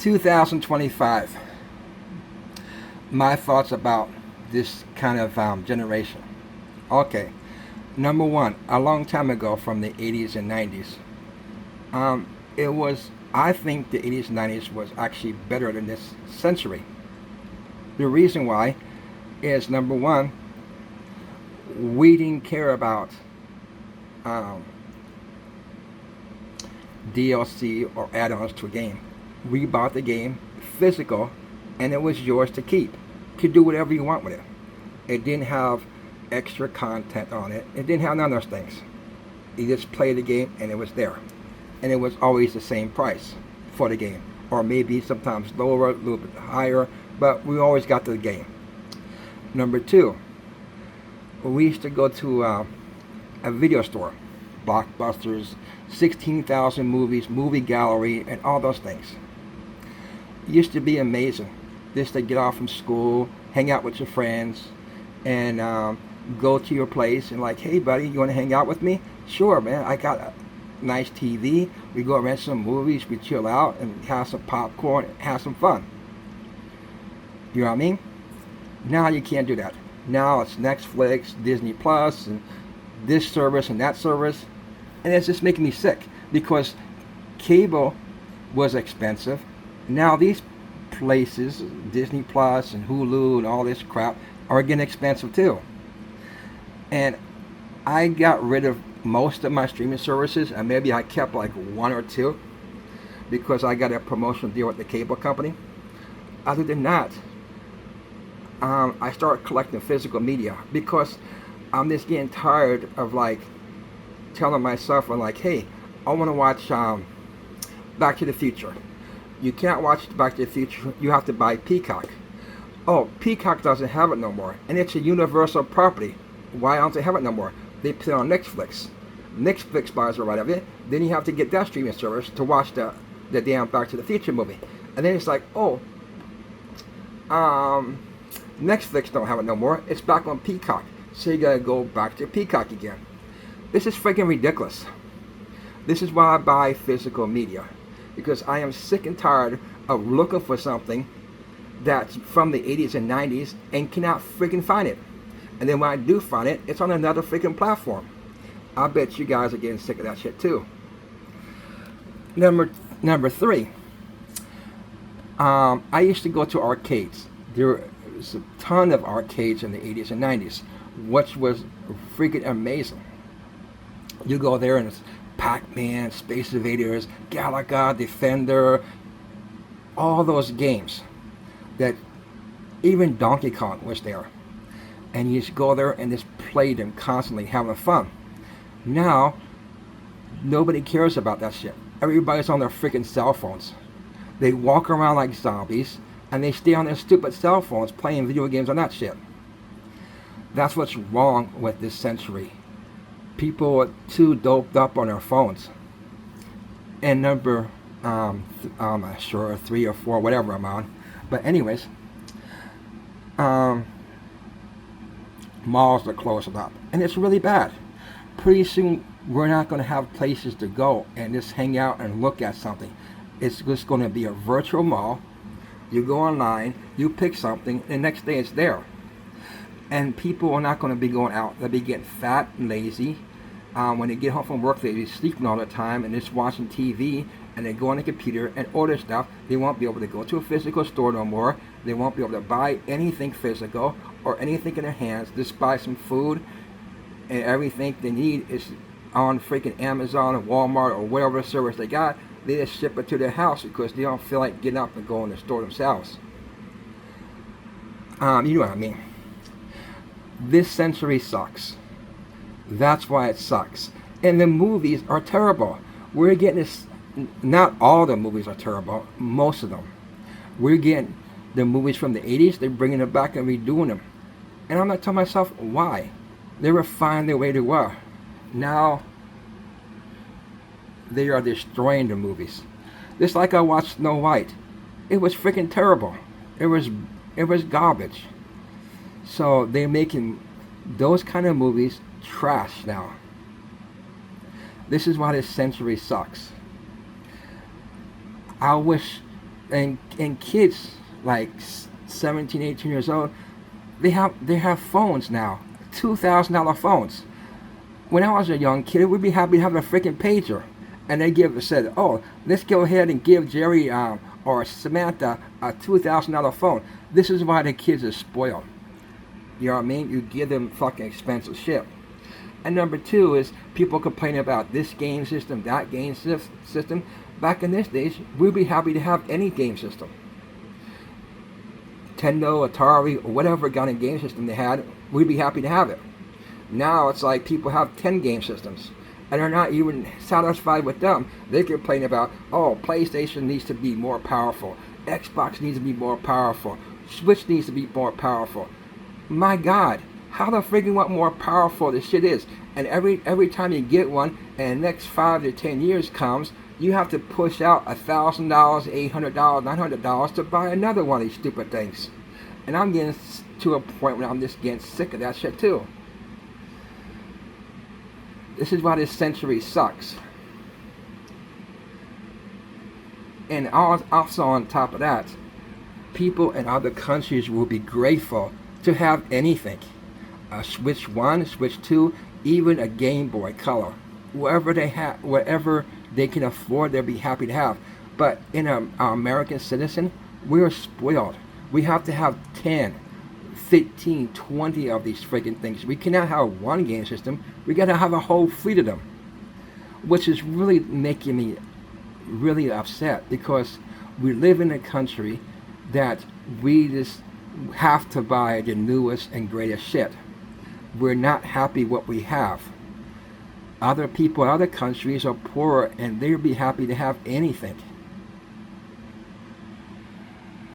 2025. My thoughts about this kind of generation. Okay, number one, a long time ago from the 80s and 90s, it was, I think the 80s and 90s was actually better than this century. The reason why is number one, we didn't care about um, DLC or add-ons to a game. We bought the game physical, and it was yours to keep. You could do whatever you want with it. It didn't have extra content on it. It didn't have none of those things. You just played the game, and it was there. And it was always the same price for the game, or maybe sometimes lower, a little bit higher, but we always got to the game. Number two, we used to go to a video store, Blockbusters, 16,000 movies, movie gallery, and all those things. It used to be amazing just to get off from school, hang out with your friends, and go to your place and like, hey buddy, you want to hang out with me? Sure, man, I got a nice TV. We go rent some movies, we chill out and have some popcorn and have some fun. You know what I mean? Now you can't do that. Now it's Netflix, Disney Plus, and this service and that service. And it's just making me sick because cable was expensive. Now these places, Disney Plus and Hulu and all this crap, are getting expensive too. And I got rid of most of my streaming services, and maybe I kept like one or two because I got a promotional deal with the cable company. Other than that, I started collecting physical media because I'm just getting tired of like telling myself, I'm like, hey, I want to watch Back to the Future. You can't watch Back to the Future. You have to buy Peacock. Oh, Peacock doesn't have it no more, and it's a universal property. Why don't they have it no more? They put it on Netflix. Netflix buys the right of it. Then you have to get that streaming service to watch the damn Back to the Future movie. And then it's like, oh, Netflix don't have it no more. It's back on Peacock. So you gotta go back to Peacock again. This is freaking ridiculous. This is why I buy physical media. Because I am sick and tired of looking for something that's from the 80s and 90s and cannot freaking find it. And then when I do find it, it's on another freaking platform. I bet you guys are getting sick of that shit too. Number three. I used to go to arcades. There was a ton of arcades in the 80s and 90s, which was freaking amazing. You go there and it's Pac-Man, Space Invaders, Galaga, Defender, all those games that even Donkey Kong was there. And you just go there and just play them constantly, having fun. Now, nobody cares about that shit. Everybody's on their freaking cell phones. They walk around like zombies, and they stay on their stupid cell phones playing video games on that shit. That's what's wrong with this century. People are too doped up on their phones. And number, I'm not sure, 3 or 4, whatever I'm on. But anyways, malls are closing up, and it's really bad. Pretty soon, we're not going to have places to go and just hang out and look at something. It's just going to be a virtual mall. You go online, you pick something, and the next day it's there. And people are not going to be going out. They'll be getting fat and lazy. When they get home from work, they'll be sleeping all the time and just watching TV, and they go on the computer and order stuff. They won't be able to go to a physical store no more. They won't be able to buy anything physical or anything in their hands. Just buy some food, and everything they need is on freaking Amazon or Walmart or whatever service they got. They just ship it to their house because they don't feel like getting up and going to the store themselves. You know what I mean. This century sucks. That's why it sucks. And the movies are terrible. We're getting this, not all the movies are terrible, most of them. We're getting the movies from the 80s, they're bringing them back and redoing them. And I'm not telling myself why. They were fine the way they were. Now, they are destroying the movies. Just like I watched Snow White. It was freaking terrible. It was garbage. So they're making those kind of movies trash now. This is why this century sucks. I wish And kids like 17, 18 years old, they have phones now, $2,000 phones. When I was a young kid, we'd be happy to have a freaking pager, and they said, "Oh, let's go ahead and give Jerry or Samantha a $2,000 phone." This is why the kids are spoiled. You know what I mean? You give them fucking expensive shit. And number two is people complain about this game system, that game system. Back in this days, we'd be happy to have any game system. Nintendo, Atari, or whatever kind of game system they had, we'd be happy to have it. Now it's like people have 10 game systems and are not even satisfied with them. They complain about, oh, PlayStation needs to be more powerful, Xbox needs to be more powerful, Switch needs to be more powerful. My God, how the friggin' what more powerful this shit is? And every time you get one, and the next 5 to 10 years comes, you have to push out $1,000, $800, $900 to buy another one of these stupid things. And I'm getting to a point where I'm just getting sick of that shit too. This is why this century sucks. And also on top of that, people in other countries will be grateful to have anything. A Switch 1, Switch 2, even a Game Boy Color. Whatever they can afford, they'll be happy to have. But in our American citizen, we're spoiled. We have to have 10, 15, 20 of these freaking things. We cannot have one game system. We gotta have a whole fleet of them. Which is really making me really upset, because we live in a country that we just have to buy the newest and greatest shit. We're not happy what we have. Other people, other countries are poorer, and they'll be happy to have anything.